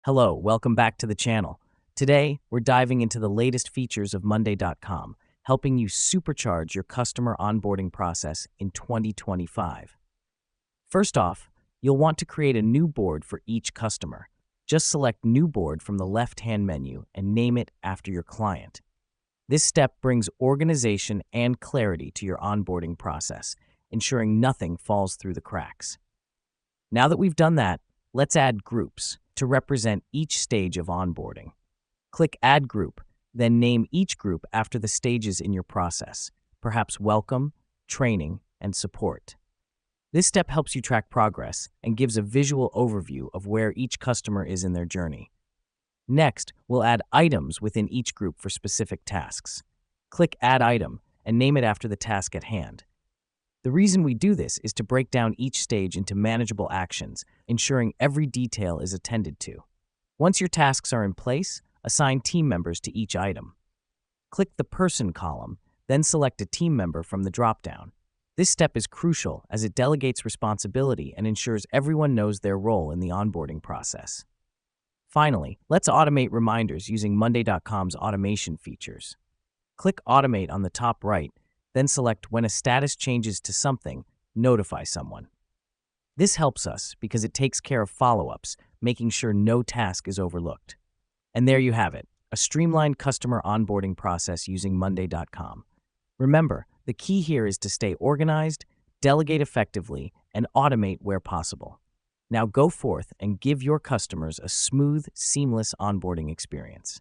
Hello, welcome back to the channel. Today, we're diving into the latest features of Monday.com, helping you supercharge your customer onboarding process in 2025. First off, you'll want to create a new board for each customer. Just select New Board from the left-hand menu and name it after your client. This step brings organization and clarity to your onboarding process, ensuring nothing falls through the cracks. Now that we've done that, let's add groups to represent each stage of onboarding. Click Add Group, then name each group after the stages in your process, perhaps Welcome, Training, and Support. This step helps you track progress and gives a visual overview of where each customer is in their journey. Next, we'll add items within each group for specific tasks. Click Add Item and name it after the task at hand. The reason we do this is to break down each stage into manageable actions, ensuring every detail is attended to. Once your tasks are in place, assign team members to each item. Click the Person column, then select a team member from the dropdown. This step is crucial as it delegates responsibility and ensures everyone knows their role in the onboarding process. Finally, let's automate reminders using Monday.com's automation features. Click Automate on the top right, then select When a status changes to something, notify someone. This helps us because it takes care of follow-ups, making sure no task is overlooked. And there you have it, a streamlined customer onboarding process using Monday.com. Remember, the key here is to stay organized, delegate effectively, and automate where possible. Now go forth and give your customers a smooth, seamless onboarding experience.